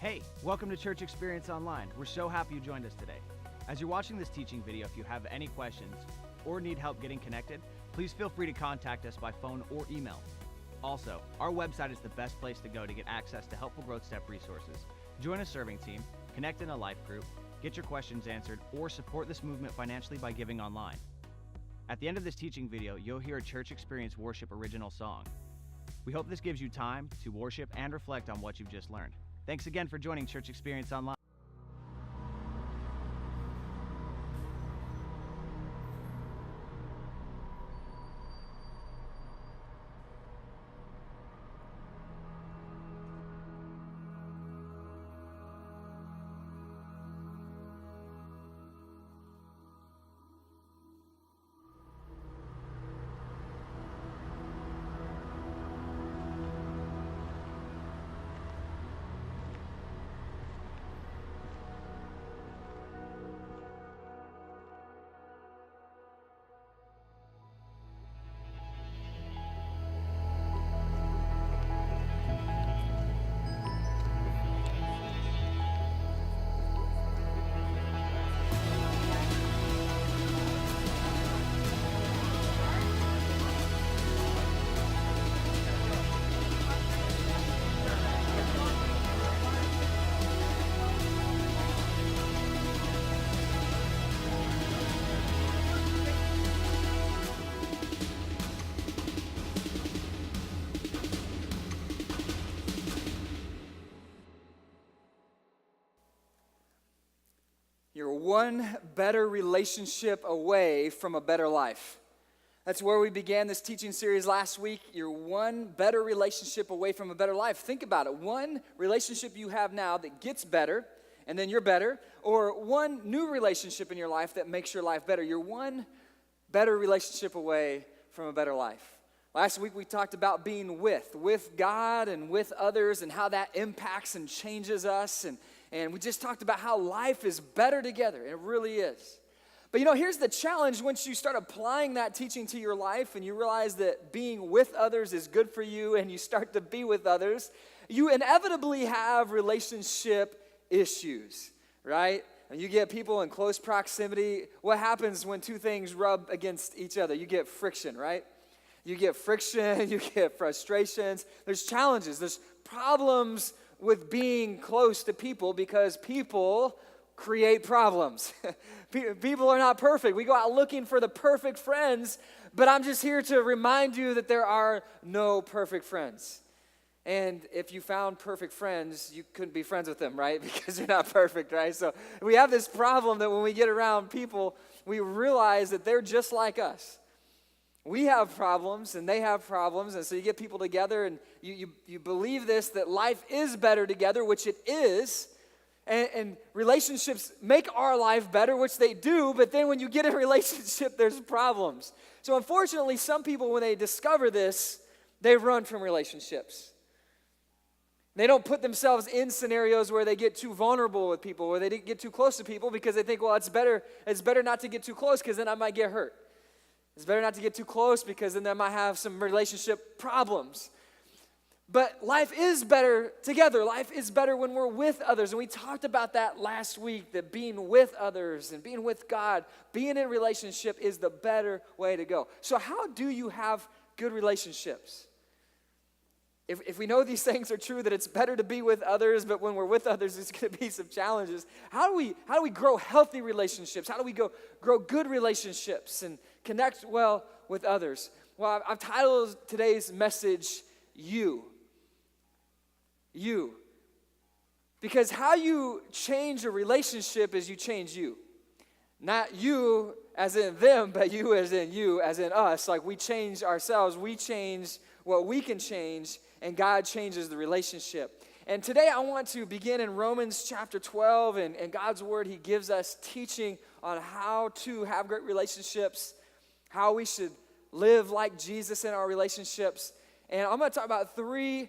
Hey, welcome to Church Experience Online. We're so happy you joined us today. As you're watching this teaching video, if you have any questions or need help getting connected, please feel free to contact us by phone or email. Also, our website is the best place to go to get access to helpful growth step resources. Join a serving team, connect in a life group, get your questions answered, or support this movement financially by giving online. At the end of this teaching video, you'll hear a Church Experience Worship original song. We hope this gives you time to worship and reflect on what you've just learned. Thanks again for joining Church Experience Online. You're one better relationship away from a better life. That's where we began this teaching series last week. You're one better relationship away from a better life. Think about it. One relationship you have now that gets better, and then you're better, or one new relationship in your life that makes your life better. You're one better relationship away from a better life. Last week we talked about being with God and with others and how that impacts and changes us. And we just talked about how life is better together. It really is. But here's the challenge once you start applying that teaching to your life and you realize that being with others is good for you and you start to be with others, you inevitably have relationship issues, right? And you get people in close proximity. What happens when two things rub against each other? You get friction, right? You get friction, you get frustrations. There's challenges, there's problems with being close to people because people create problems. People are not perfect. We go out looking for the perfect friends, but I'm just here to remind you that there are no perfect friends. And if you found perfect friends, you couldn't be friends with them, right? Because you're not perfect, right? So we have this problem that when we get around people, we realize that they're just like us. We have problems and they have problems, and so you get people together and you believe this, that life is better together, which it is, and relationships make our life better, which they do, but then when you get in a relationship, there's problems. So unfortunately, some people, when they discover this, they run from relationships. They don't put themselves in scenarios where they get too vulnerable with people, where they get too close to people because they think, well, it's better not to get too close because then I might get hurt. It's better not to get too close because then I might have some relationship problems. But life is better together. Life is better when we're with others. And we talked about that last week, that being with others and being with God, being in relationship is the better way to go. So how do you have good relationships? If we know these things are true, that it's better to be with others, but when we're with others, there's going to be some challenges. How do we grow healthy relationships? How do we grow good relationships and connect well with others? Well, I've titled today's message, You. You. Because how you change a relationship is you change you. Not you as in them, but you as in us. Like we change ourselves, we change what we can change, and God changes the relationship. And today I want to begin in Romans chapter 12, and God's word, he gives us teaching on how to have great relationships, how we should live like Jesus in our relationships. And I'm going to talk about 3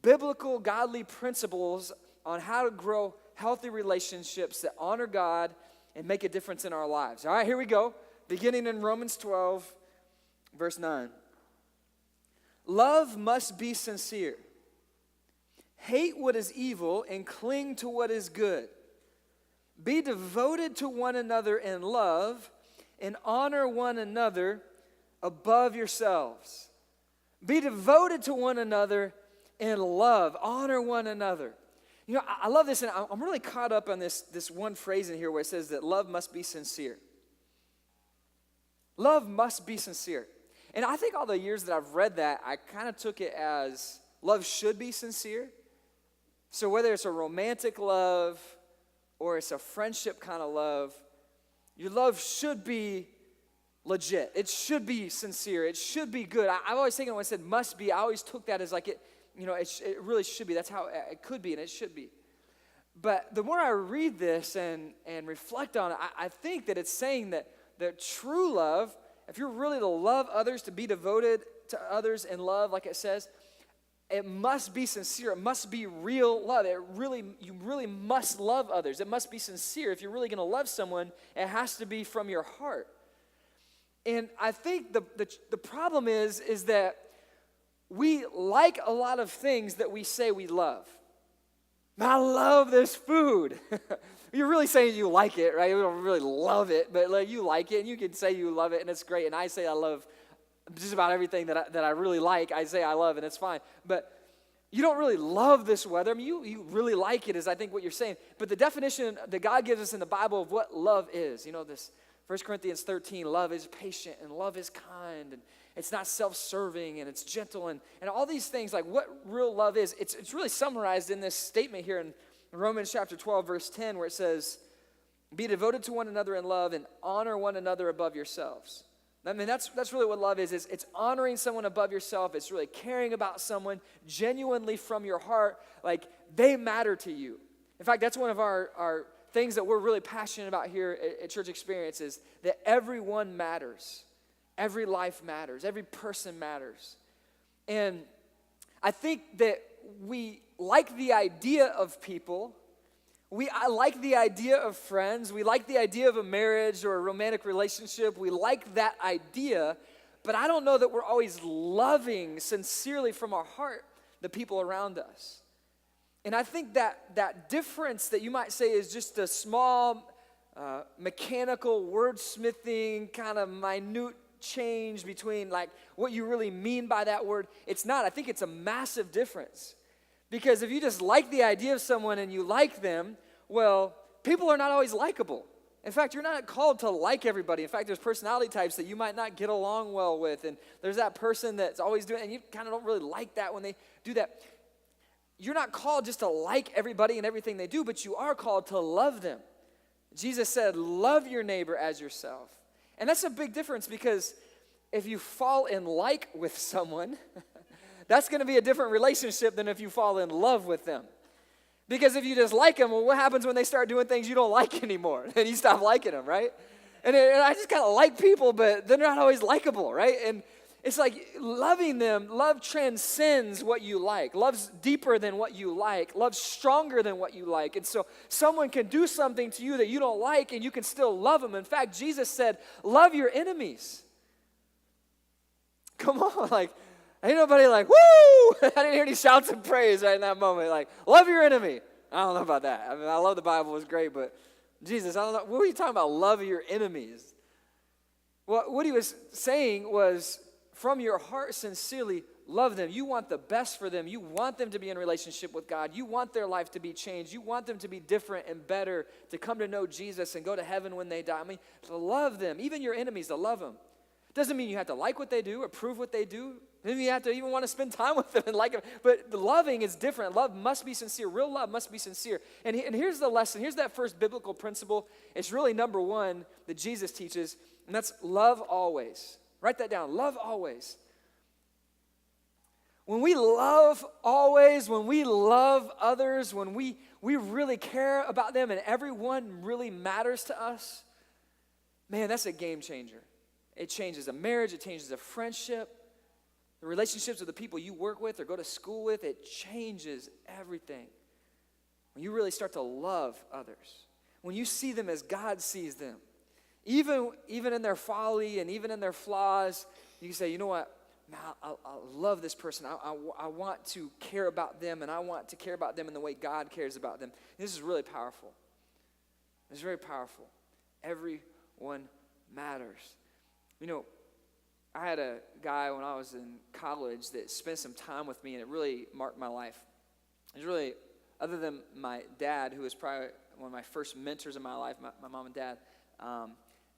biblical, godly principles on how to grow healthy relationships that honor God and make a difference in our lives. All right, here we go. Beginning in Romans 12, verse 9. Love must be sincere. Hate what is evil and cling to what is good. Be devoted to one another in love and honor one another above yourselves. Be devoted to one another in love. Honor one another. You know, I love this, and I'm really caught up on this one phrase in here where it says that love must be sincere. Love must be sincere. And I think all the years that I've read that, I kind of took it as love should be sincere. So whether it's a romantic love or it's a friendship kind of love, your love should be legit. It should be sincere. It should be good. I've always taken when I said must be, I always took that as like it really should be. That's how it could be, and it should be. But the more I read this and reflect on it, I think that it's saying that true love, if you're really to love others, to be devoted to others in love, like it says, it must be sincere. It must be real love. You really must love others. It must be sincere. If you're really going to love someone, it has to be from your heart. And I think the problem is that we like a lot of things that we say we love. I love this food. You're really saying you like it, right? You don't really love it, but like you like it, and you can say you love it, and it's great. And I say I love just about everything that I really like. I say I love, and it's fine. But you don't really love this weather. I mean, you really like it is, I think, what you're saying. But the definition that God gives us in the Bible of what love is, you know, this 1 Corinthians 13, love is patient, and love is kind, and it's not self-serving, and it's gentle, and all these things, like what real love is, it's really summarized in this statement here in Romans chapter 12, verse 10, where it says, be devoted to one another in love and honor one another above yourselves. I mean, that's really what love is. It's honoring someone above yourself. It's really caring about someone genuinely from your heart, like they matter to you. In fact, that's one of our things that we're really passionate about here at Church Experience is that everyone matters. Every life matters. Every person matters. And I think that we like the idea of people. I like the idea of friends. We like the idea of a marriage or a romantic relationship. We like that idea, but I don't know that we're always loving sincerely from our heart the people around us. And I think that difference that you might say is just a small, mechanical, wordsmithing, kind of minute change between like what you really mean by that word. It's not. I think it's a massive difference. Because if you just like the idea of someone and you like them, well, people are not always likable. In fact, you're not called to like everybody. In fact, there's personality types that you might not get along well with. And there's that person that's always doing it, and you kind of don't really like that when they do that. You're not called just to like everybody and everything they do, but you are called to love them. Jesus said, love your neighbor as yourself. And that's a big difference because if you fall in like with someone, that's going to be a different relationship than if you fall in love with them. Because if you just like them, well, what happens when they start doing things you don't like anymore? And you stop liking them, right? And I just kind of like people, but they're not always likable, right? And it's like loving them, love transcends what you like. Love's deeper than what you like. Love's stronger than what you like. And so someone can do something to you that you don't like, and you can still love them. In fact, Jesus said, love your enemies. Come on, like, ain't nobody like, woo! I didn't hear any shouts of praise right in that moment. Like, love your enemy. I don't know about that. I mean, I love the Bible. It's great, but Jesus, I don't know. What are you talking about, love your enemies? Well, what he was saying was, from your heart, sincerely love them. You want the best for them. You want them to be in relationship with God. You want their life to be changed. You want them to be different and better, to come to know Jesus and go to heaven when they die. I mean, to love them, even your enemies, to love them. Doesn't mean you have to like what they do, approve what they do. Doesn't mean you have to even want to spend time with them and like them. But the loving is different. Love must be sincere. Real love must be sincere. And here's the lesson. Here's that first biblical principle. It's really number one that Jesus teaches, and that's love always. Write that down. Love always. When we love always, when we love others, when we really care about them and everyone really matters to us, man, that's a game changer. It changes a marriage. It changes a friendship. The relationships with the people you work with or go to school with, it changes everything. When you really start to love others, when you see them as God sees them, even in their folly and even in their flaws, you can say, you know what? man, I love this person. I want to care about them, and I want to care about them in the way God cares about them. This is really powerful. It's very powerful. Everyone matters. You know, I had a guy when I was in college that spent some time with me, and it really marked my life. It was really, other than my dad, who was probably one of my first mentors in my life, my mom and dad,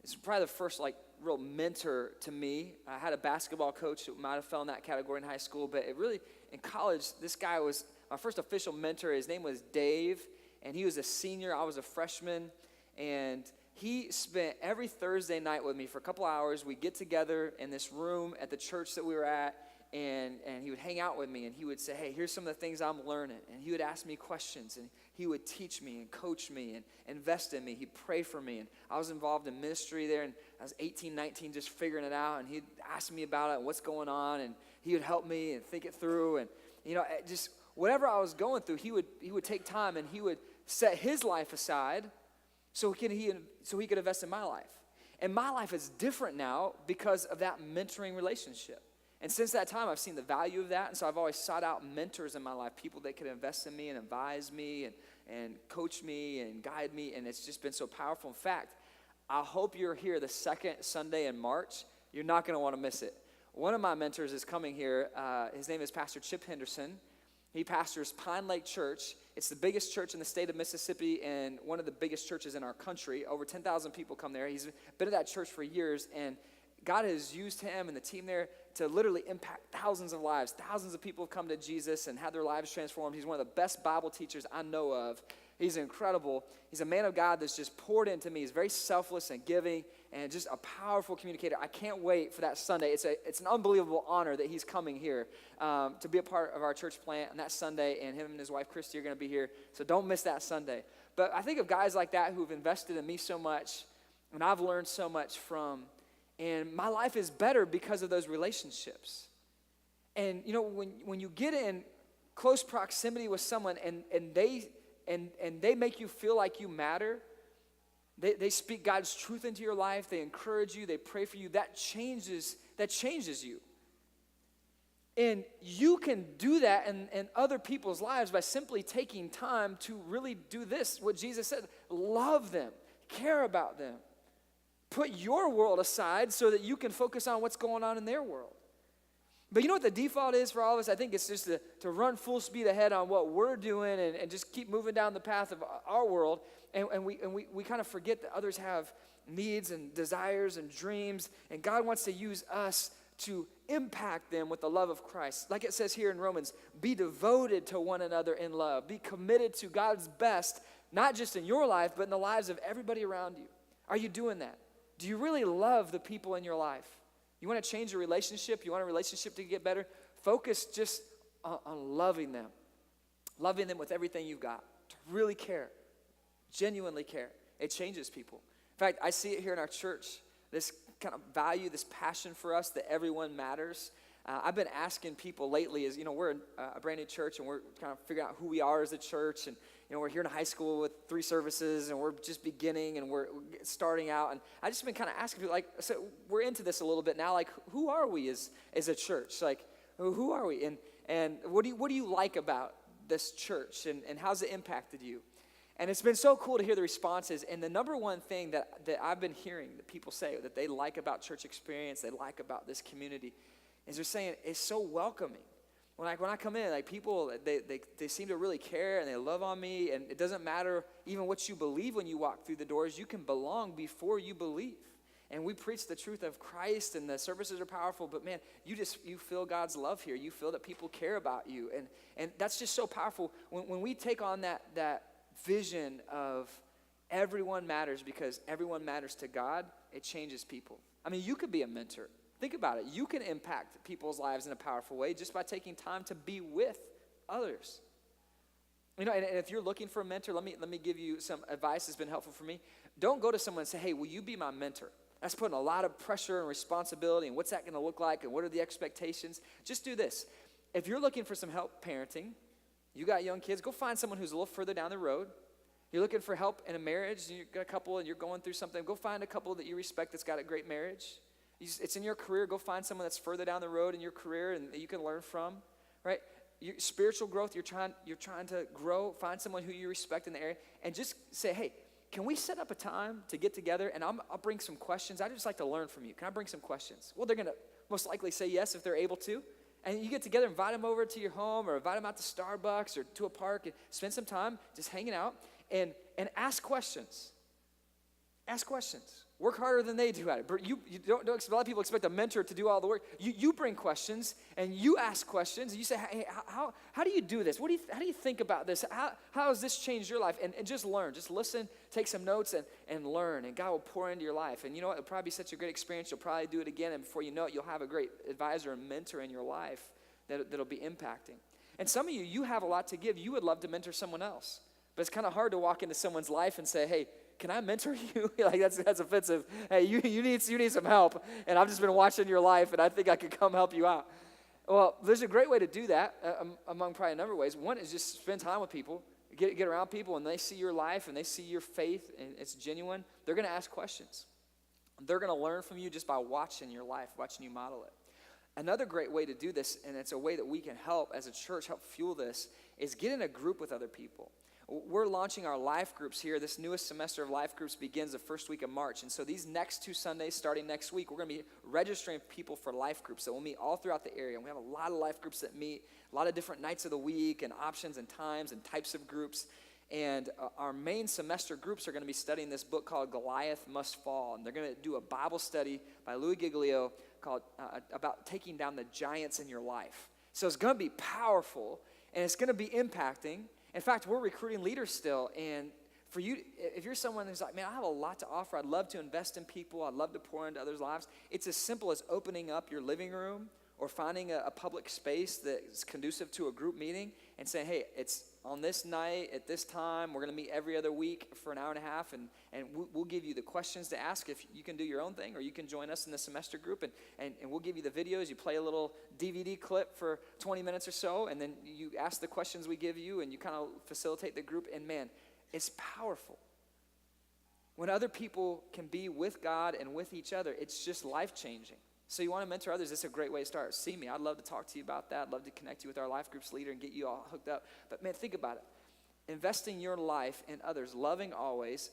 it's probably the first real mentor to me. I had a basketball coach that might have fell in that category in high school, but it really, in college, this guy was my first official mentor. His name was Dave, and he was a senior. I was a freshman, and he spent every Thursday night with me for a couple hours. We'd get together in this room at the church that we were at, and he would hang out with me, and he would say, hey, here's some of the things I'm learning. And he would ask me questions, and he would teach me and coach me and invest in me. He'd pray for me. And I was involved in ministry there, and I was 18, 19, just figuring it out. And he'd ask me about it and what's going on, and he would help me and think it through. And, just whatever I was going through, he would take time, and he would set his life aside so he could invest in my life. And my life is different now because of that mentoring relationship. And since that time, I've seen the value of that, and so I've always sought out mentors in my life, people that could invest in me and advise me and coach me and guide me, and it's just been so powerful. In fact, I hope you're here the second Sunday in March. You're not going to want to miss it. One of my mentors is coming here. His name is Pastor Chip Henderson. He pastors Pine Lake Church. It's the biggest church in the state of Mississippi and one of the biggest churches in our country. Over 10,000 people come there. He's been at that church for years, and God has used him and the team there to literally impact thousands of lives. Thousands of people have come to Jesus and had their lives transformed. He's one of the best Bible teachers I know of. He's incredible. He's a man of God that's just poured into me. He's very selfless and giving and just a powerful communicator. I can't wait for that Sunday. It's an unbelievable honor that he's coming here to be a part of our church plant on that Sunday, and him and his wife Christy are going to be here. So don't miss that Sunday. But I think of guys like that who've invested in me so much, and I've learned so much from. And my life is better because of those relationships. And when you get in close proximity with someone and they make you feel like you matter, they speak God's truth into your life, they encourage you, they pray for you, that changes you. And you can do that in other people's lives by simply taking time to really do this, what Jesus said, love them, care about them. Put your world aside so that you can focus on what's going on in their world. But you know what the default is for all of us? I think it's just to run full speed ahead on what we're doing and just keep moving down the path of our world. And we kind of forget that others have needs and desires and dreams. And God wants to use us to impact them with the love of Christ. Like it says here in Romans, be devoted to one another in love. Be committed to God's best, not just in your life, but in the lives of everybody around you. Are you doing that? Do you really love the people in your life? You want to change a relationship? You want a relationship to get better? Focus just on loving them. Loving them with everything you've got. To really care. Genuinely care. It changes people. In fact, I see it here in our church. This kind of value, this passion for us that everyone matters. I've been asking people lately, we're a brand new church and we're kind of figuring out who we are as a church, and we're here in high school with 3 services and we're just beginning and we're starting out, and I just been kind of asking people, so we're into this a little bit now, who are we as a church? Who are we? And what do you like about this church, and how's it impacted you? And it's been so cool to hear the responses. And the number one thing that I've been hearing that people say that they like about church experience, they like about this community, is they're saying it's so welcoming. When I come in, people, they seem to really care and they love on me. And it doesn't matter even what you believe when you walk through the doors. You can belong before you believe. And we preach the truth of Christ, and the services are powerful. But man, you feel God's love here. You feel that people care about you. And that's just so powerful. When we take on that vision of everyone matters because everyone matters to God, it changes people. I mean, you could be a mentor. Think about it. You can impact people's lives in a powerful way just by taking time to be with others. And if you're looking for a mentor, let me give you some advice that's been helpful for me. Don't go to someone and say, hey, will you be my mentor? That's putting a lot of pressure and responsibility, and what's that going to look like, and what are the expectations? Just do this. If you're looking for some help parenting, you got young kids, go find someone who's a little further down the road. You're looking for help in a marriage, and you've got a couple and you're going through something, go find a couple that you respect that's got a great marriage. It's in your career. Go find someone that's further down the road in your career and that you can learn from, right? Your spiritual growth, you're trying to grow. Find someone who you respect in the area and just say, hey, can we set up a time to get together and I'll bring some questions. I'd just like to learn from you. Can I bring some questions? Well, they're going to most likely say yes if they're able to. And you get together, invite them over to your home or invite them out to Starbucks or to a park and spend some time just hanging out and ask questions. Ask questions. Work harder than they do at it. But you don't a lot of people expect a mentor to do all the work. You bring questions and you ask questions and you say, hey, how do you do this? How do you think about this? How has this changed your life? And just learn. Just listen, take some notes and learn. And God will pour into your life. And you know what? It'll probably be such a great experience. You'll probably do it again. And before you know it, you'll have a great advisor and mentor in your life that'll be impacting. And some of you have a lot to give. You would love to mentor someone else. But it's kind of hard to walk into someone's life and say, hey, can I mentor you? Like that's offensive. Hey, you need some help, and I've just been watching your life, and I think I could come help you out. Well, there's a great way to do that among probably a number of ways. One is just spend time with people, get around people, and they see your life, and they see your faith, and it's genuine. They're going to ask questions. They're going to learn from you just by watching your life, watching you model it. Another great way to do this, and it's a way that we can help as a church, help fuel this, is get in a group with other people. We're launching our life groups here. This newest semester of life groups begins the first week of March. And so these next 2 Sundays, starting next week, we're going to be registering people for life groups that will meet all throughout the area. And we have a lot of life groups that meet a lot of different nights of the week and options and times and types of groups. And our main semester groups are going to be studying this book called Goliath Must Fall. And they're going to do a Bible study by Louis Giglio called about taking down the giants in your life. So it's going to be powerful and it's going to be impacting. In fact, we're recruiting leaders still, and for you, if you're someone who's like, man, I have a lot to offer. I'd love to invest in people. I'd love to pour into others' lives. It's as simple as opening up your living room or finding a public space that's conducive to a group meeting and saying, hey, it's on this night at this time. We're going to meet every other week for an hour and a half, and we'll give you the questions to ask if you can do your own thing, or you can join us in the semester group, and we'll give you the videos. You play a little DVD clip for 20 minutes or so, and then you ask the questions we give you, and you kind of facilitate the group, and man, it's powerful. When other people can be with God and with each other, it's just life-changing. So you want to mentor others, it's a great way to start. See me. I'd love to talk to you about that. I'd love to connect you with our life groups leader and get you all hooked up. But man, think about it. Investing your life in others, loving always,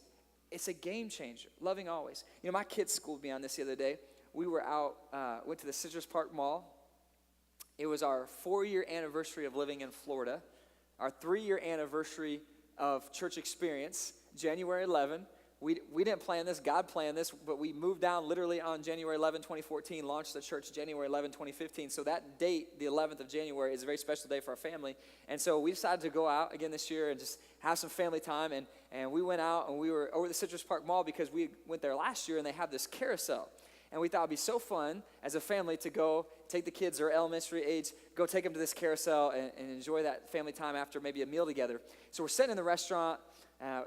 it's a game changer. Loving always. You know, my kids schooled me on this the other day. We were out, went to the Citrus Park Mall. It was our 4-year anniversary of living in Florida, our 3-year anniversary of church experience, January 11. We didn't plan this, God planned this, but we moved down literally on January 11, 2014, launched the church January 11, 2015. So that date, the 11th of January, is a very special day for our family. And so we decided to go out again this year and just have some family time. And we went out and we were over the Citrus Park Mall because we went there last year and they have this carousel. And we thought it'd be so fun as a family to go take the kids, their elementary age, go take them to this carousel and enjoy that family time after maybe a meal together. So we're sitting in the restaurant,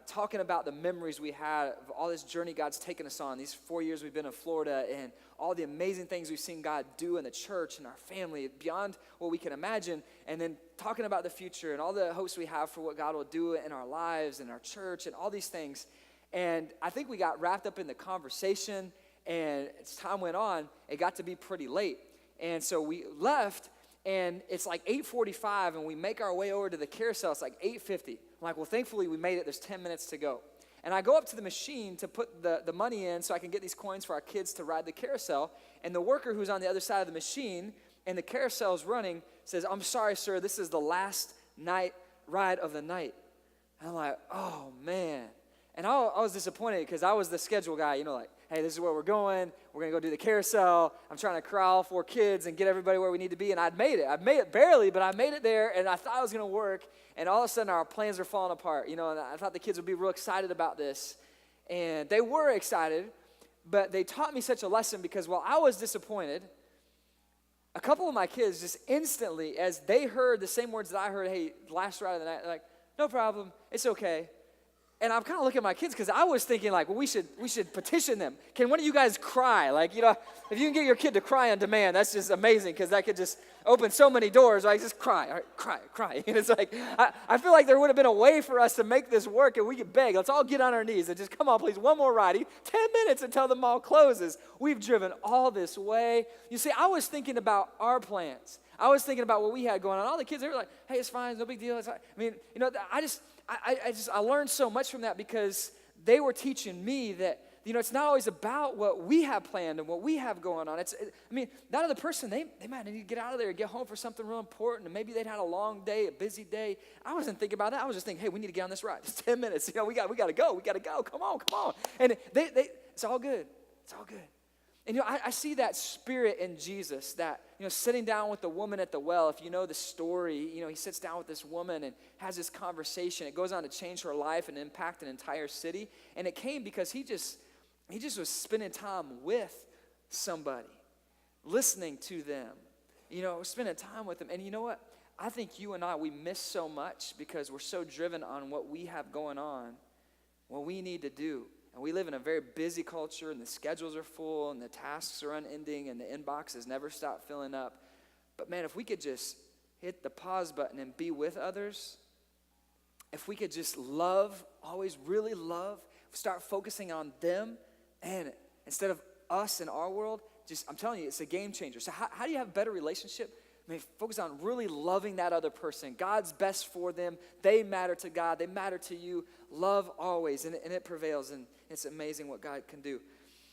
talking about the memories we had of all this journey God's taken us on, these 4 years we've been in Florida, and all the amazing things we've seen God do in the church and our family beyond what we can imagine, and then talking about the future and all the hopes we have for what God will do in our lives and our church and all these things. And I think we got wrapped up in the conversation, and as time went on, it got to be pretty late. And so we left, and it's like 8:45, and we make our way over to the carousel. It's like 8:50. I'm like, well, thankfully we made it. There's 10 minutes to go. And I go up to the machine to put the money in so I can get these coins for our kids to ride the carousel. And the worker who's on the other side of the machine and the carousel is running says, I'm sorry, sir, this is the last night ride of the night. And I'm like, oh, man. And I was disappointed because I was the schedule guy, you know, like, hey, this is where we're going. We're going to go do the carousel. I'm trying to corral 4 kids and get everybody where we need to be. And I'd made it. I made it barely, but I made it there, and I thought it was going to work. And all of a sudden, our plans are falling apart, you know, and I thought the kids would be real excited about this. And they were excited, but they taught me such a lesson because while I was disappointed, a couple of my kids just instantly, as they heard the same words that I heard, hey, last ride of the night, they're like, no problem, it's okay. And I'm kind of looking at my kids because I was thinking like, well, we should petition them. Can one of you guys cry? Like, you know, if you can get your kid to cry on demand, that's just amazing because that could just open so many doors. Right? Just cry, all right, cry. And it's like, I feel like there would have been a way for us to make this work and we could beg. Let's all get on our knees and just come on, please, one more ride. 10 minutes until the mall closes. We've driven all this way. You see, I was thinking about our plans. I was thinking about what we had going on. All the kids, they were like, hey, it's fine, it's no big deal. I mean, you know, I learned so much from that because they were teaching me that, you know, it's not always about what we have planned and what we have going on. I mean, that other person, they might need to get out of there and get home for something real important, and maybe they'd had a long day, a busy day. I wasn't thinking about that. I was just thinking, hey, we need to get on this ride. It's 10 minutes. You know, we got to go. Come on. And it's all good. It's all good. And, you know, I see that spirit in Jesus, that, you know, sitting down with the woman at the well. If you know the story, you know, he sits down with this woman and has this conversation. It goes on to change her life and impact an entire city. And it came because he just was spending time with somebody, listening to them, you know, spending time with them. And you know what? I think you and I, we miss so much because we're so driven on what we have going on, what we need to do. And we live in a very busy culture, and the schedules are full, and the tasks are unending, and the inboxes never stop filling up. But man, if we could just hit the pause button and be with others, if we could just love, always really love, start focusing on them, and instead of us in our world, I'm telling you, it's a game changer. So how do you have a better relationship? I mean, focus on really loving that other person. God's best for them. They matter to God. They matter to you. Love always, and it prevails, and it's amazing what God can do.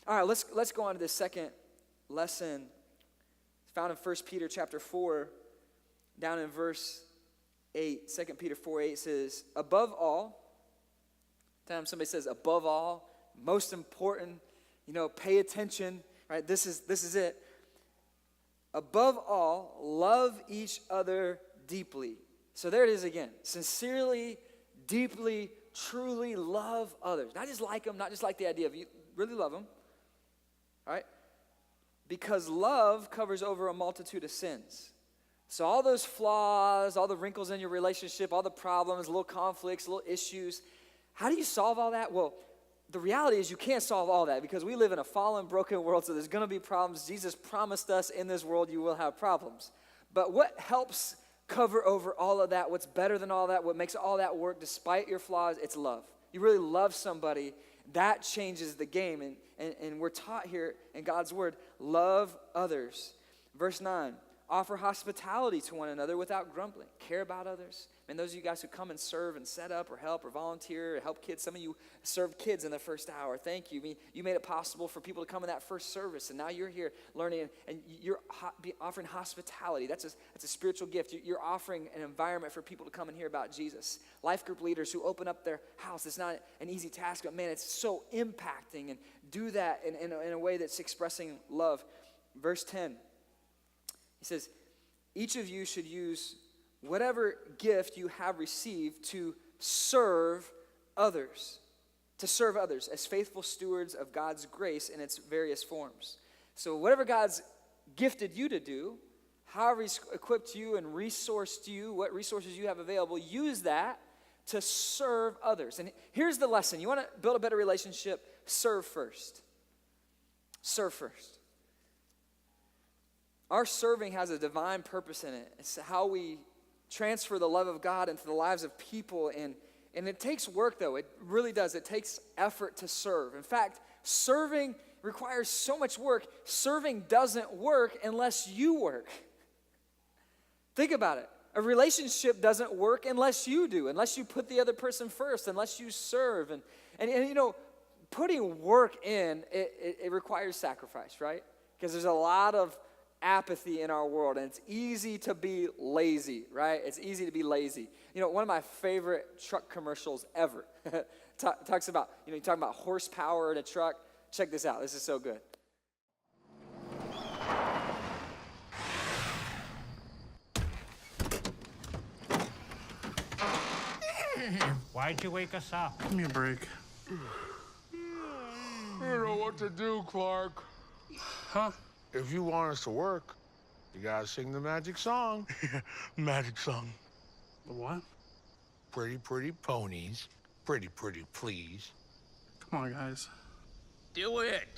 All right, let's go on to this second lesson. It's found in 1 Peter chapter 4, down in verse 8. 2 Peter 4:8 says, above all, time somebody says above all, most important, you know, pay attention, right? This is it. Above all, love each other deeply. So there it is again. Sincerely, deeply, truly love others. Not just like them, not just like the idea of you really love them. All right? Because love covers over a multitude of sins. So all those flaws, all the wrinkles in your relationship, all the problems, little conflicts, little issues, how do you solve all that? Well, the reality is you can't solve all that because we live in a fallen, broken world, so there's going to be problems. Jesus promised us in this world you will have problems. But what helps cover over all of that, what's better than all that, what makes all that work despite your flaws, it's love. You really love somebody, that changes the game. And we're taught here in God's word, love others. Verse 9, offer hospitality to one another without grumbling. Care about others. And those of you guys who come and serve and set up or help or volunteer or help kids, some of you served kids in the first hour. Thank you. I mean, you made it possible for people to come in that first service, and now you're here learning, and you're offering hospitality. That's a spiritual gift. You're offering an environment for people to come and hear about Jesus. Life group leaders who open up their house. It's not an easy task, but man, it's so impacting, and do that in a way that's expressing love. Verse 10, he says, each of you should use whatever gift you have received to serve others as faithful stewards of God's grace in its various forms. So whatever God's gifted you to do, however he's equipped you and resourced you, what resources you have available, use that to serve others. And here's the lesson. You want to build a better relationship? Serve first. Serve first. Our serving has a divine purpose in it. It's how we transfer the love of God into the lives of people, and it takes work, though. It really does. It takes effort to serve. In fact, serving requires so much work. Serving doesn't work unless you work. Think about it. A relationship doesn't work unless you do, unless you put the other person first, unless you serve. And you know, putting work in, it requires sacrifice, right? Because there's a lot of apathy in our world, and it's easy to be lazy, right? It's easy to be lazy. You know, one of my favorite truck commercials ever talks about, you know, you talk about horsepower in a truck. Check this out. This is so good. Why'd you wake us up? Give me a break. I don't know what to do, Clark. Huh? If you want us to work, you gotta sing the magic song. Magic song. The what? Pretty, pretty ponies, Pretty, please. Come on, guys. Do it.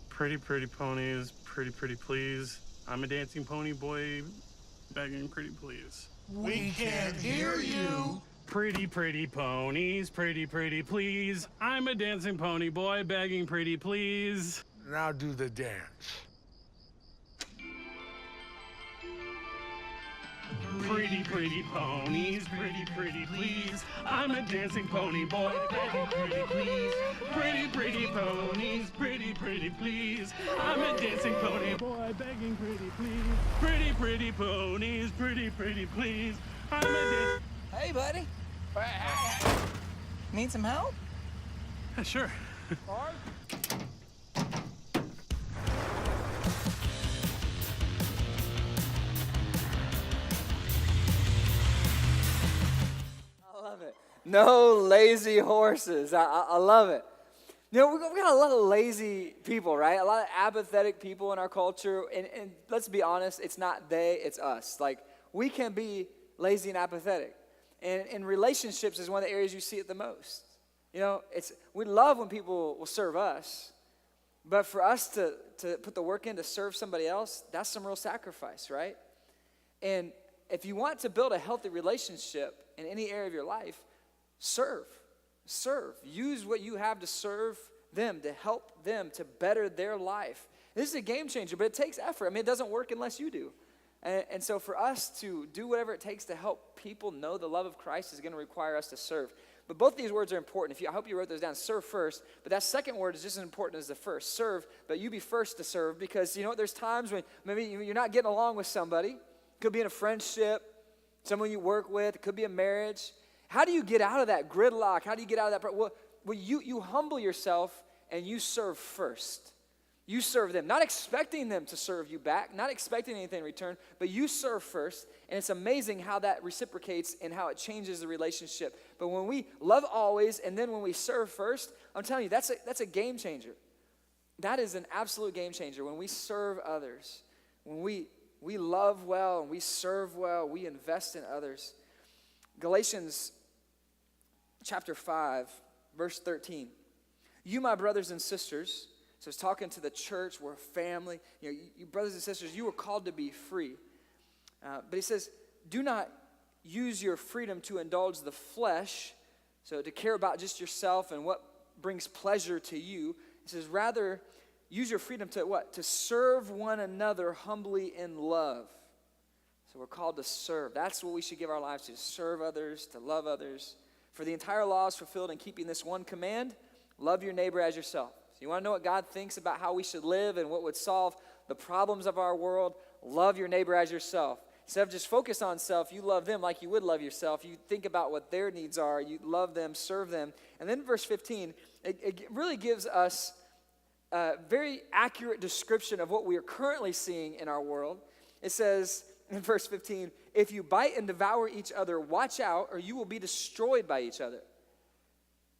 Pretty ponies, pretty please. I'm a dancing pony boy, begging pretty please. We can't hear you. Pretty ponies, pretty please. I'm a dancing pony boy, begging pretty please. Now do the dance. Pretty ponies, pretty please. I'm a dancing pony boy, begging pretty please. Pretty ponies, pretty please. I'm a dancing pony boy, begging pretty please. Pretty ponies, pretty please. I'm a dancing... Hey, buddy. Need some help? Yeah, sure. I love it. No lazy horses. I love it. You know, we got a lot of lazy people, right? A lot of apathetic people in our culture. And let's be honest, it's not they, it's us. Like, we can be lazy and apathetic. And in relationships is one of the areas you see it the most. You know, we love when people will serve us. But for us to put the work in to serve somebody else, that's some real sacrifice, right? And if you want to build a healthy relationship in any area of your life, serve. Use what you have to serve them, to help them, to better their life. This is a game changer, but it takes effort. I mean, it doesn't work unless you do. And so for us to do whatever it takes to help people know the love of Christ is going to require us to serve. But both these words are important. I hope you wrote those down. Serve first. But that second word is just as important as the first. Serve, but you be first to serve, because you know what? There's times when maybe you're not getting along with somebody. It could be in a friendship, someone you work with. It could be a marriage. How do you get out of that gridlock? How do you get out of that? Well, you humble yourself and you serve first. You serve them, not expecting them to serve you back, not expecting anything in return, but you serve first. And it's amazing how that reciprocates and how it changes the relationship. But when we love always and then when we serve first, I'm telling you, that's a game changer. That is an absolute game changer. When we serve others, when we love well and we serve well, we invest in others. Galatians chapter 5, verse 13. You, my brothers and sisters, so it's talking to the church, we're a family. You know, you brothers and sisters, you were called to be free. But he says, do not use your freedom to indulge the flesh, so to care about just yourself and what brings pleasure to you. He says, rather, use your freedom to what? To serve one another humbly in love. So we're called to serve. That's what we should give our lives to serve others, to love others. For the entire law is fulfilled in keeping this one command, love your neighbor as yourself. So you want to know what God thinks about how we should live and what would solve the problems of our world? Love your neighbor as yourself. Instead of just focus on self, you love them like you would love yourself. You think about what their needs are. You love them, serve them. And then verse 15, it really gives us a very accurate description of what we are currently seeing in our world. It says in verse 15, if you bite and devour each other, watch out, or you will be destroyed by each other.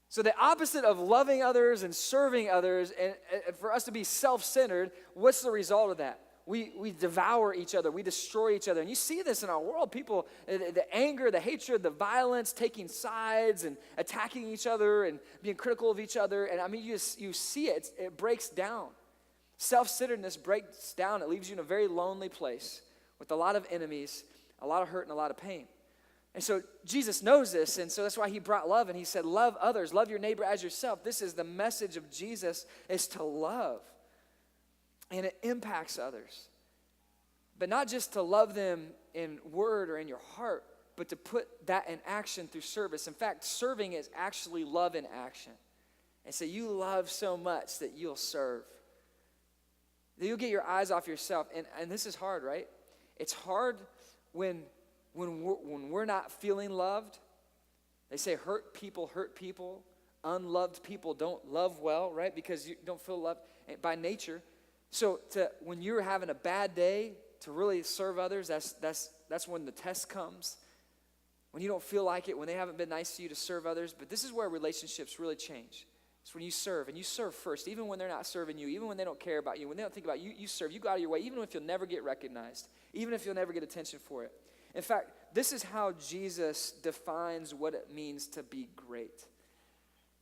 So the opposite of loving others and serving others, and for us to be self-centered, what's the result of that? We devour each other. We destroy each other. And you see this in our world. People, the anger, the hatred, the violence, taking sides and attacking each other and being critical of each other. And I mean, you see it. It breaks down. Self-centeredness breaks down. It leaves you in a very lonely place with a lot of enemies, a lot of hurt, and a lot of pain. And so Jesus knows this, and so that's why he brought love, and he said, love others, love your neighbor as yourself. This is the message of Jesus, is to love. And it impacts others. But not just to love them in word or in your heart, but to put that in action through service. In fact, serving is actually love in action. And so you love so much that you'll serve. That you'll get your eyes off yourself. And this is hard, right? It's hard when we're not feeling loved. They say hurt people. Unloved people don't love well, right? Because you don't feel loved by nature. So when you're having a bad day, to really serve others, that's when the test comes. When you don't feel like it, when they haven't been nice to you, to serve others. But this is where relationships really change. It's when you serve, and you serve first, even when they're not serving you, even when they don't care about you, when they don't think about you, you serve. You go out of your way, even if you'll never get recognized, even if you'll never get attention for it. In fact, this is how Jesus defines what it means to be great.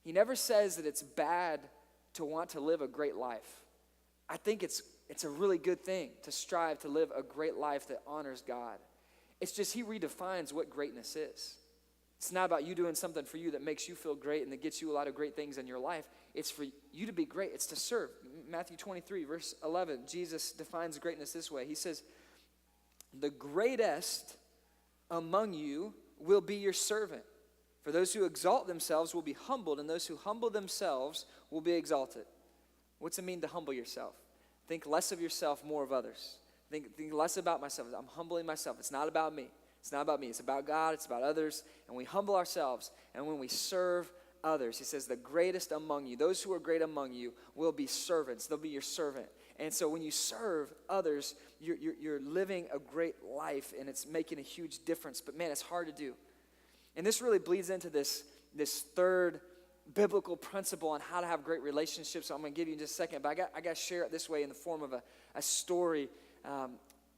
He never says that it's bad to want to live a great life. I think it's a really good thing to strive to live a great life that honors God. It's just he redefines what greatness is. It's not about you doing something for you that makes you feel great and that gets you a lot of great things in your life. It's for you to be great. It's to serve. Matthew 23, verse 11, Jesus defines greatness this way. He says, the greatest among you will be your servant. For those who exalt themselves will be humbled, and those who humble themselves will be exalted. What's it mean to humble yourself? Think less of yourself, more of others. Think less about myself. I'm humbling myself. It's not about me. It's not about me. It's about God. It's about others. And we humble ourselves. And when we serve others, he says, the greatest among you, those who are great among you, will be servants. They'll be your servant. And so when you serve others, you're living a great life, and it's making a huge difference. But man, it's hard to do. And this really bleeds into this third biblical principle on how to have great relationships. So I'm going to give you in just a second, but I got to share it this way in the form of a story.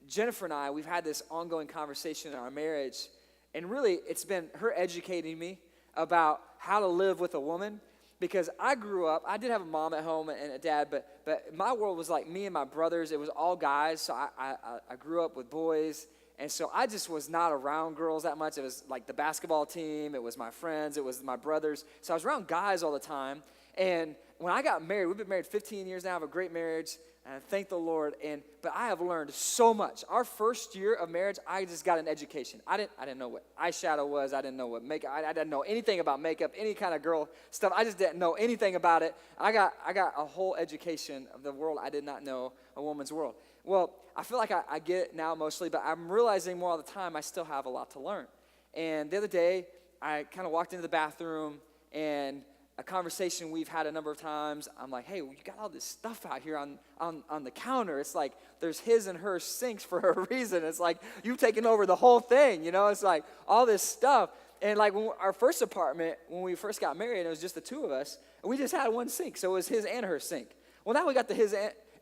Jennifer and I, we've had this ongoing conversation in our marriage, and really it's been her educating me about how to live with a woman, because I grew up, I did have a mom at home and a dad, but my world was like me and my brothers. It was all guys, so I grew up with boys, and so I just was not around girls that much. It was like the basketball team, it was my friends, it was my brothers, so I was around guys all the time. And when I got married, we've been married 15 years now, I have a great marriage, and thank the Lord. But I have learned so much. Our first year of marriage, I just got an education. I didn't know what eyeshadow was. I didn't know what makeup. I didn't know anything about makeup, any kind of girl stuff. I just didn't know anything about it. I got a whole education of the world I did not know, a woman's world. Well, I feel like I get it now mostly, but I'm realizing more all the time I still have a lot to learn. And the other day, I kind of walked into the bathroom, and a conversation we've had a number of times, I'm like, hey, you got all this stuff out here on the counter. It's like there's his and her sinks for a reason. It's like you've taken over the whole thing, you know? It's like all this stuff. And like our first apartment, when we first got married, it was just the two of us, and we just had one sink, so it was his and her sink. Well, now we got the his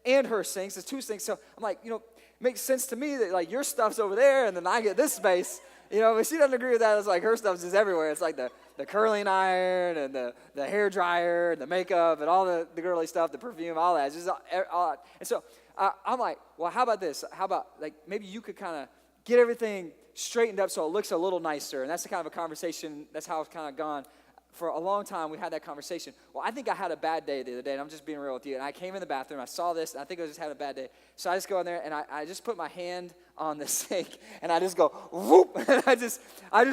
and her sinks, there's two sinks, so I'm like, it makes sense to me that like your stuff's over there, and then I get this space. But she doesn't agree with that. It's like her stuff's just everywhere. It's like the curling iron and the hair dryer and the makeup and all the girly stuff, the perfume, all that. It's just all. And so I'm like, well, how about this? How about like maybe you could kind of get everything straightened up so it looks a little nicer. And that's the kind of a conversation, that's how it's kind of gone. For a long time, we had that conversation. Well, I think I had a bad day the other day, and I'm just being real with you. And I came in the bathroom, I saw this, and I think I was just having a bad day. So I just go in there, and I just put my hand on the sink, and I just go, whoop, and I just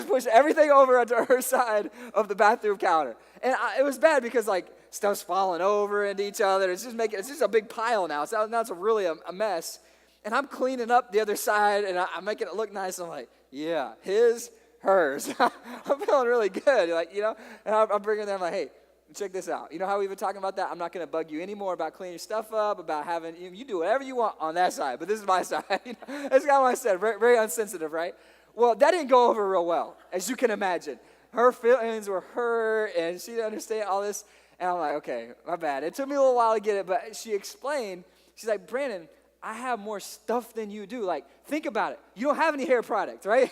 push everything over onto her side of the bathroom counter. And it was bad because, like, stuff's falling over into each other. It's just a big pile now. So now it's really a mess. And I'm cleaning up the other side, and I'm making it look nice. I'm like, yeah, hers. I'm feeling really good, and I'm bringing them like, hey, check this out. You know how we've been talking about that? I'm not going to bug you anymore about cleaning your stuff up, about having, you do whatever you want on that side, but this is my side. That's kind of what I said, very, very unsensitive, right? Well, that didn't go over real well, as you can imagine. Her feelings were hurt, and she didn't understand all this, and I'm like, okay, my bad. It took me a little while to get it, but she explained, she's like, Brandon, I have more stuff than you do. Like, think about it. You don't have any hair product, right?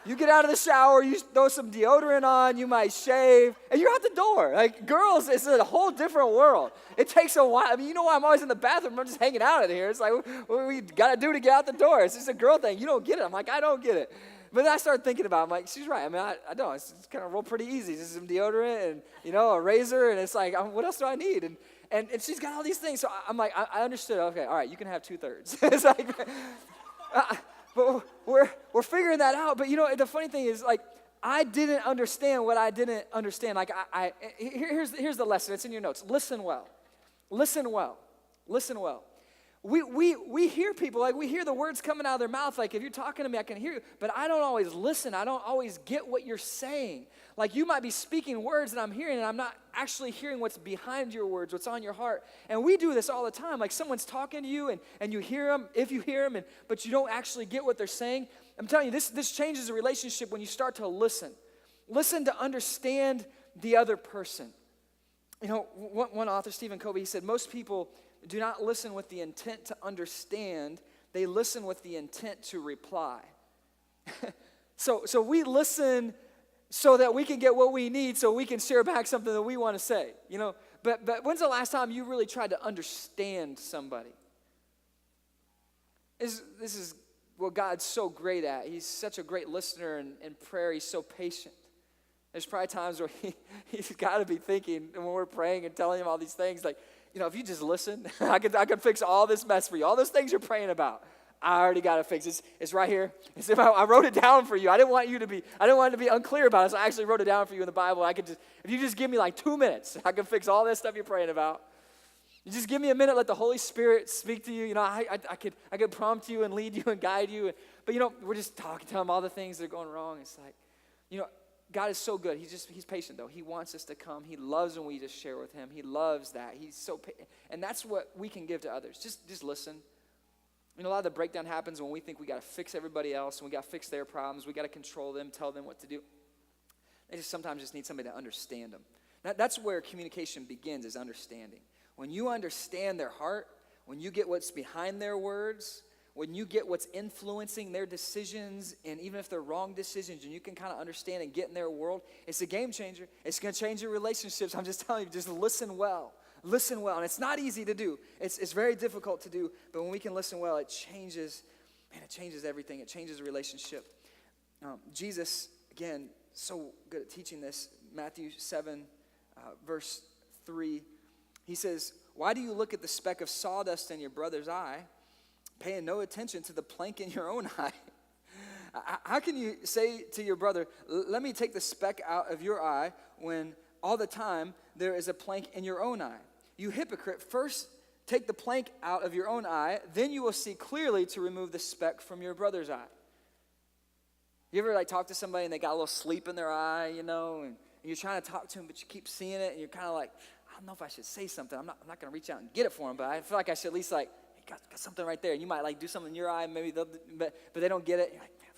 You get out of the shower, you throw some deodorant on, you might shave, and you're out the door. Like, girls, it's a whole different world. It takes a while. I mean, you know why I'm always in the bathroom? I'm just hanging out in here. It's like, what we got to do to get out the door? It's just a girl thing. You don't get it. I'm like, I don't get it. But then I started thinking about it. I'm like, she's right. I mean, I don't. It's kind of roll pretty easy. Just some deodorant and, a razor, and it's like, what else do I need? And she's got all these things. So I'm like, I understood. Okay, all right, you can have 2/3. It's like... But we're figuring that out. But the funny thing is, like, I didn't understand what I didn't understand. Like, here's the lesson. It's in your notes. Listen well. Listen well. Listen well. We hear people, like, we hear the words coming out of their mouth. Like, if you're talking to me, I can hear you. But I don't always listen. I don't always get what you're saying. Like, you might be speaking words that I'm hearing, and I'm not actually hearing what's behind your words, what's on your heart. And we do this all the time. Like, someone's talking to you, and you hear them, if you hear them, but you don't actually get what they're saying. I'm telling you, this changes a relationship when you start to listen. Listen to understand the other person. One author, Stephen Covey, he said, most people do not listen with the intent to understand. They listen with the intent to reply. So we listen so that we can get what we need so we can share back something that we want to say, you know. But when's the last time you really tried to understand somebody? This is what God's so great at. He's such a great listener in prayer. He's so patient. There's probably times where he's got to be thinking when we're praying and telling him all these things, like, you know, if you just listen, I could fix all this mess for you. All those things you're praying about, I already got to fix. It's right here. I wrote it down for you. I didn't want it to be unclear about it, so I actually wrote it down for you in the Bible. If you just give me like 2 minutes, I can fix all this stuff you're praying about. You just give me a minute, let the Holy Spirit speak to you. You know, I could prompt you and lead you and guide you. But, you know, we're just talking to him all the things that are going wrong. It's like, you know, God is so good. He's patient, though. He wants us to come. He loves when we just share with him. He loves that. He's so patient. And that's what we can give to others. Just listen. You know, a lot of the breakdown happens when we think we got to fix everybody else and we got to fix their problems. We got to control them, tell them what to do. They just sometimes just need somebody to understand them. That's where communication begins, is understanding. When you understand their heart, when you get what's behind their words, when you get what's influencing their decisions, and even if they're wrong decisions, and you can kind of understand and get in their world, it's a game changer. It's going to change your relationships. I'm just telling you, just listen well. Listen well. And it's not easy to do. It's very difficult to do, but when we can listen well, it changes everything. It changes the relationship. Jesus, again, so good at teaching this. Matthew 7, verse 3, he says, "Why do you look at the speck of sawdust in your brother's eye, paying no attention to the plank in your own eye? How can you say to your brother, let me take the speck out of your eye, when all the time there is a plank in your own eye? You hypocrite, first take the plank out of your own eye, then you will see clearly to remove the speck from your brother's eye." You ever talk to somebody and they got a little sleep in their eye, you know, and you're trying to talk to them, but you keep seeing it, and you're kind of like, I don't know if I should say something. I'm not going to reach out and get it for them, but I feel like I should at least hey, got something right there. And you might do something in your eye, maybe but they don't get it. You're like, man,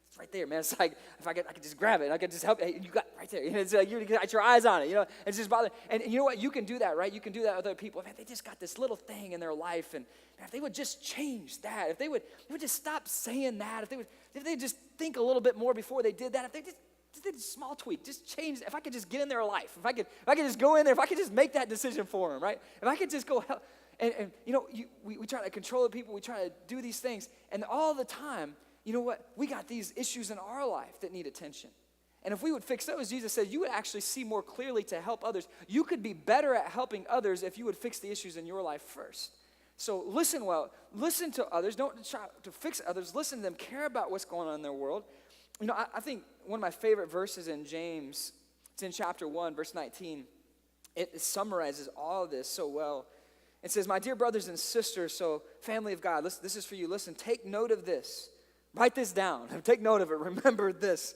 it's right there, man. It's like, if I could just grab it, I could just help. Hey, you got it right there. You know, it's like you got your eyes on it. You know, it's just bothering. And you know what? You can do that, right? You can do that with other people. Man, they just got this little thing in their life, and man, if they would just change that, if they would just stop saying that, if they just think a little bit more before they did that, if they just did a small tweak, just change. If I could just get in their life, if I could just go in there, if I could just make that decision for them, right? If I could just go help. And you know, we try to control the people, we try to do these things, and all the time, you know what? We got these issues in our life that need attention. And if we would fix those, Jesus said, you would actually see more clearly to help others. You could be better at helping others if you would fix the issues in your life first. So listen well, listen to others, don't try to fix others, listen to them, care about what's going on in their world. You know, I think one of my favorite verses in James, it's in chapter 1, verse 19. It summarizes all of this so well. It says, "My dear brothers and sisters," so family of God, listen, this is for you. Listen, take note of this. Write this down. Take note of it. Remember this.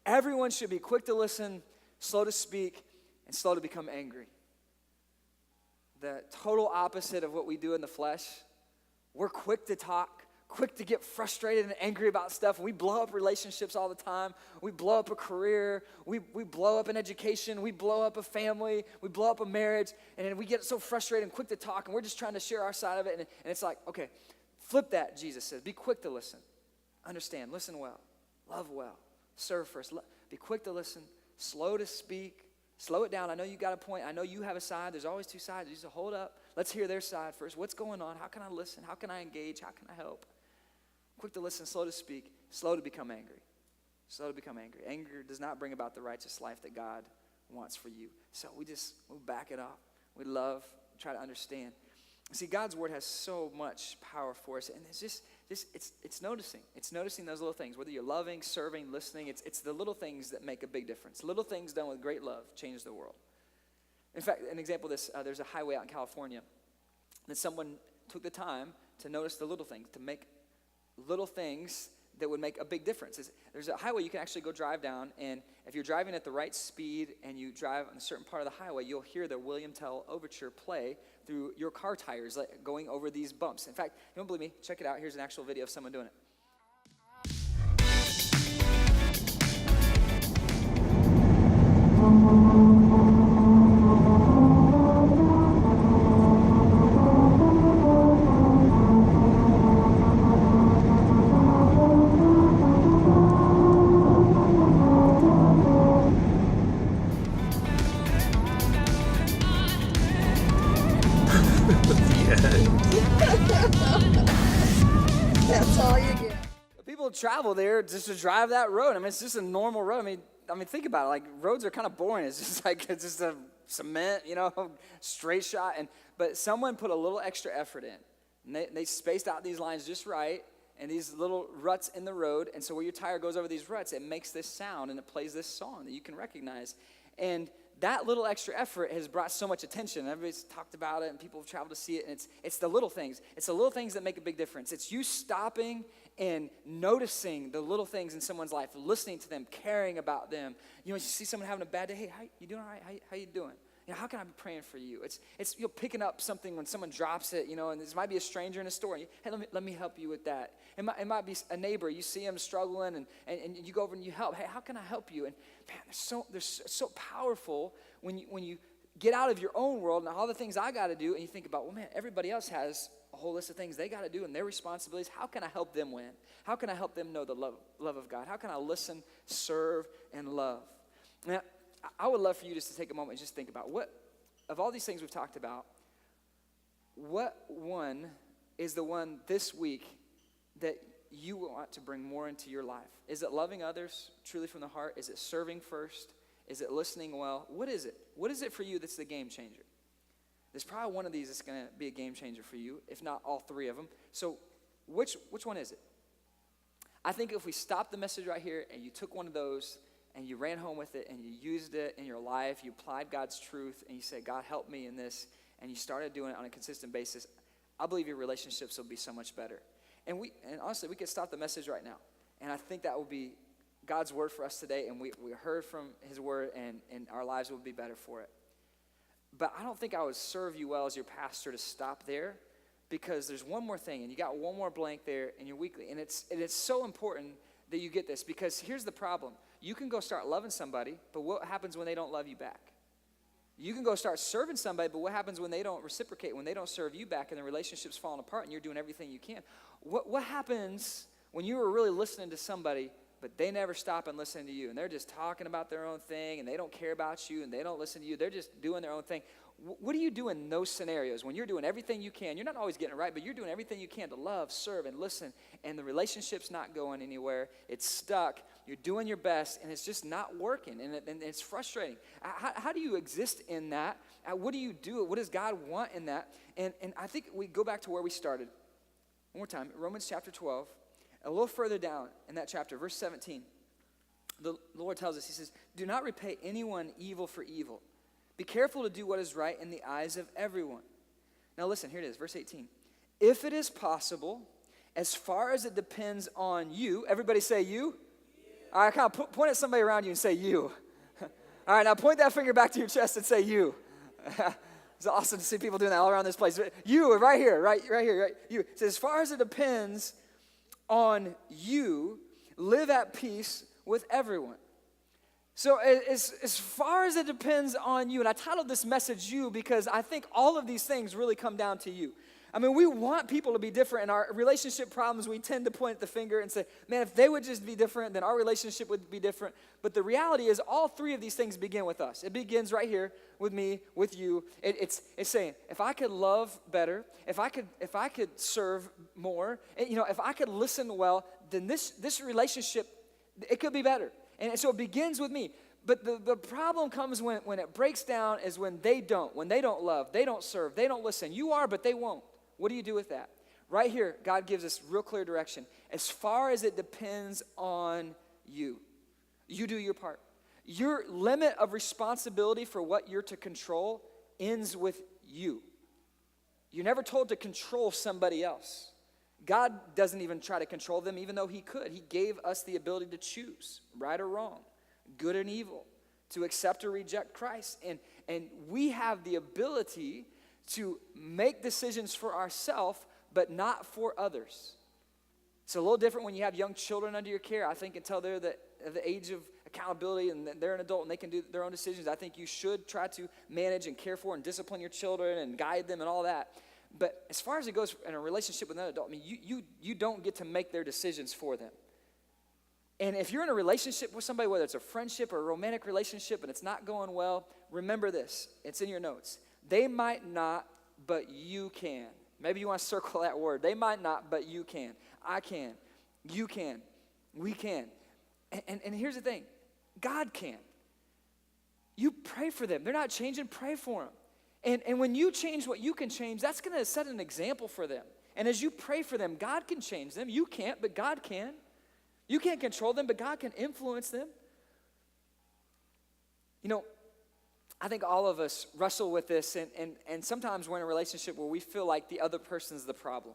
Everyone should be quick to listen, slow to speak, and slow to become angry. The total opposite of what we do in the flesh. We're quick to talk, quick to get frustrated and angry about stuff. We blow up relationships all the time. We blow up a career. We blow up an education. We blow up a family. We blow up a marriage. And then we get so frustrated and quick to talk, and we're just trying to share our side of it. And it's like, okay, flip that, Jesus says. Be quick to listen. Understand. Listen well. Love well. Serve first. Be quick to listen. Slow to speak. Slow it down. I know you got a point. I know you have a side. There's always two sides. You just hold up. Let's hear their side first. What's going on? How can I listen? How can I engage? How can I help? Quick to listen, slow to speak, slow to become angry. Slow to become angry. Anger does not bring about the righteous life that God wants for you. So we back it up. We love, try to understand. See, God's word has so much power for us, and it's noticing. It's noticing those little things. Whether you're loving, serving, listening, it's the little things that make a big difference. Little things done with great love change the world. In fact, an example of this, there's a highway out in California that someone took the time to notice the little things, to make little things that would make a big difference. There's a highway you can actually go drive down, and if you're driving at the right speed and you drive on a certain part of the highway, you'll hear the William Tell Overture play through your car tires, going over these bumps. In fact, you don't believe me? Check it out. Here's an actual video of someone doing it. people travel there just to drive that road. I mean, it's just a normal road. I mean, think about it. Like, roads are kind of boring. It's just like, it's just a cement, straight shot. But someone put a little extra effort in. And they spaced out these lines just right, and these little ruts in the road. And so where your tire goes over these ruts, it makes this sound, and it plays this song that you can recognize. And that little extra effort has brought so much attention. Everybody's talked about it, and people have traveled to see it, and it's the little things. It's the little things that make a big difference. It's you stopping and noticing the little things in someone's life, listening to them, caring about them. You see someone having a bad day, hey, how you doing all right? How you doing? How can I be praying for you? It's picking up something when someone drops it, and this might be a stranger in a store. And hey, let me help you with that. It might be a neighbor. You see him struggling, and you go over and you help. Hey, how can I help you? And man, they're so powerful when you get out of your own world and all the things I got to do, and you think about, well, man, everybody else has a whole list of things they got to do and their responsibilities. How can I help them win? How can I help them know the love of God? How can I listen, serve, and love? Now, I would love for you just to take a moment and just think about what, of all these things we've talked about, what one is the one this week that you want to bring more into your life? Is it loving others truly from the heart? Is it serving first? Is it listening well? What is it? What is it for you that's the game changer? There's probably one of these that's going to be a game changer for you, if not all three of them. So which one is it? I think if we stop the message right here and you took one of those and you ran home with it and you used it in your life, you applied God's truth and you said, God, help me in this, and you started doing it on a consistent basis, I believe your relationships will be so much better. And honestly, we could stop the message right now. And I think that will be God's word for us today, and we heard from his word, and our lives will be better for it. But I don't think I would serve you well as your pastor to stop there, because there's one more thing, and you got one more blank there in your weekly. And it's so important that you get this, because here's the problem. You can go start loving somebody, but what happens when they don't love you back? You can go start serving somebody, but what happens when they don't reciprocate, when they don't serve you back and the relationship's falling apart and you're doing everything you can? What happens when you were really listening to somebody, but they never stop and listen to you, and they're just talking about their own thing, and they don't care about you, and they don't listen to you, they're just doing their own thing? What do you do in those scenarios when you're doing everything you can? You're not always getting it right, but you're doing everything you can to love, serve, and listen, and the relationship's not going anywhere. It's stuck. You're doing your best, and it's just not working, and it's frustrating. How do you exist in that? What do you do? What does God want in that? And I think we go back to where we started. One more time, Romans chapter 12. A little further down in that chapter, verse 17, the Lord tells us, he says, do not repay anyone evil for evil. Be careful to do what is right in the eyes of everyone. Now listen, here it is, verse 18. If it is possible, as far as it depends on you, everybody say you. All right, kind of point at somebody around you and say you. All right, now point that finger back to your chest and say you. It's awesome to see people doing that all around this place. You, right here, right here, right. You. It says, as far as it depends on you, live at peace with everyone. So as far as it depends on you, and I titled this message You because I think all of these things really come down to you. I mean, we want people to be different. In our relationship problems, we tend to point the finger and say, man, if they would just be different, then our relationship would be different. But the reality is all three of these things begin with us. It begins right here with me, with you. It's saying, if I could love better, if I could serve more, if I could listen well, then this relationship, it could be better. And so it begins with me. But the problem comes when it breaks down is when they don't love, they don't serve, they don't listen. You are, but they won't. What do you do with that? Right here, God gives us real clear direction. As far as it depends on you, you do your part. Your limit of responsibility for what you're to control ends with you. You're never told to control somebody else. God doesn't even try to control them, even though he could. He gave us the ability to choose, right or wrong, good and evil, to accept or reject Christ. And we have the ability to make decisions for ourselves, but not for others. It's a little different when you have young children under your care. I think until they're the age of accountability and they're an adult and they can do their own decisions, I think you should try to manage and care for and discipline your children and guide them and all that. But as far as it goes in a relationship with another adult, I mean, you don't get to make their decisions for them. And if you're in a relationship with somebody, whether it's a friendship or a romantic relationship and it's not going well, remember this. It's in your notes. They might not, but you can. Maybe you want to circle that word. They might not, but you can. I can. You can. We can. And here's the thing. God can. You pray for them. They're not changing, pray for them. And when you change what you can change, that's going to set an example for them. And as you pray for them, God can change them. You can't, but God can. You can't control them, but God can influence them. You know, I think all of us wrestle with this, and sometimes we're in a relationship where we feel like the other person's the problem.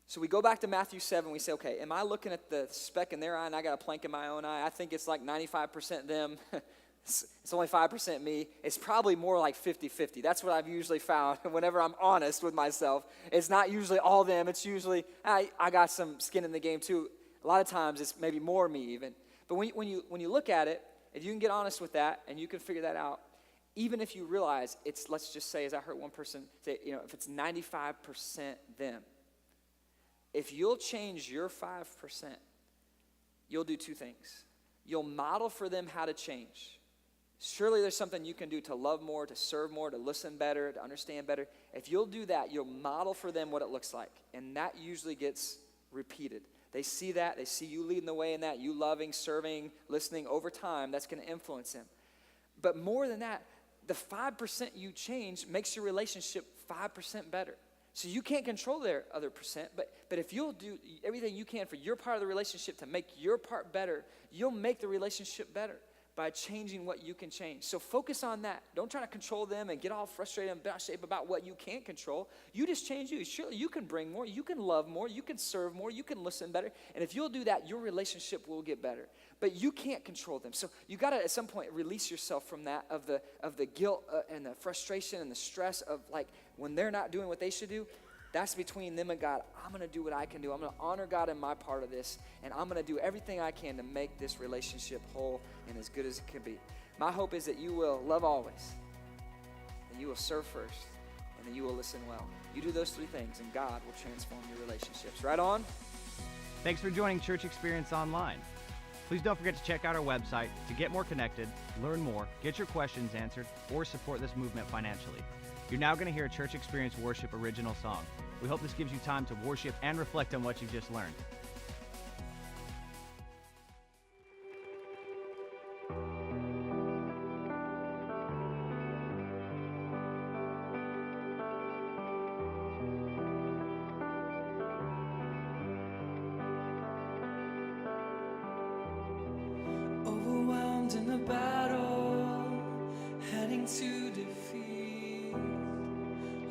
So we go back to Matthew 7, we say, okay, am I looking at the speck in their eye and I got a plank in my own eye? I think it's like 95% them. It's only 5% me. It's probably more like 50-50. That's what I've usually found whenever I'm honest with myself. It's not usually all them. It's usually, I got some skin in the game too. A lot of times it's maybe more me even. But when you look at it, if you can get honest with that and you can figure that out, even if you realize it's, let's just say, as I heard one person say, you know, if it's 95% them, if you'll change your 5%, you'll do two things. You'll model for them how to change. Surely there's something you can do to love more, to serve more, to listen better, to understand better. If you'll do that, you'll model for them what it looks like. And that usually gets repeated. They see that. They see you leading the way in that, you loving, serving, listening over time. That's going to influence them. But more than that, the 5% you change makes your relationship 5% better. So you can't control their other percent, but if you'll do everything you can for your part of the relationship to make your part better, you'll make the relationship better by changing what you can change. So focus on that. Don't try to control them and get all frustrated and bent shape about what you can't control. You just change you. Surely you can bring more, you can love more, you can serve more, you can listen better. And if you'll do that, your relationship will get better. But you can't control them. So you got to at some point release yourself from that of the guilt and the frustration and the stress of like when they're not doing what they should do. That's between them and God. I'm going to do what I can do. I'm going to honor God in my part of this, and I'm going to do everything I can to make this relationship whole and as good as it can be. My hope is that you will love always, that you will serve first, and that you will listen well. You do those three things, and God will transform your relationships. Right on? Thanks for joining Church Experience Online. Please don't forget to check out our website to get more connected, learn more, get your questions answered, or support this movement financially. You're now going to hear a Church Experience Worship original song. We hope this gives you time to worship and reflect on what you've just learned. Overwhelmed in the battle, heading to defeat,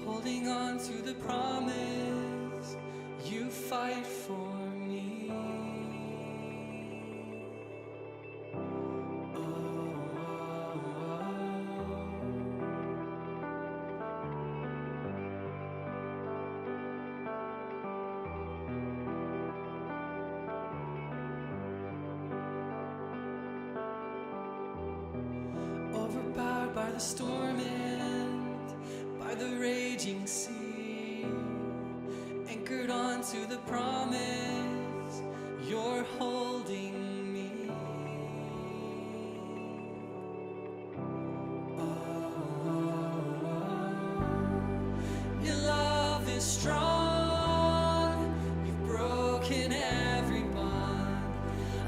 holding on to the promise, you fight for me. Overpowered by the storm and by the raging sea, anchored onto the promise, you're holding me. Your love is strong, you've broken every bond.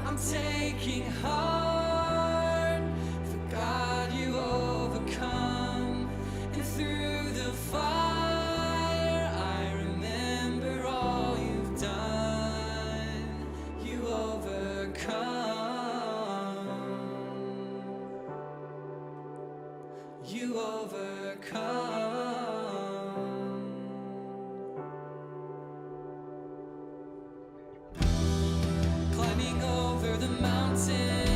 I'm taking heart, for God you overcome, and through the fire I remember all you've done. You overcome. You overcome. Climbing over the mountain,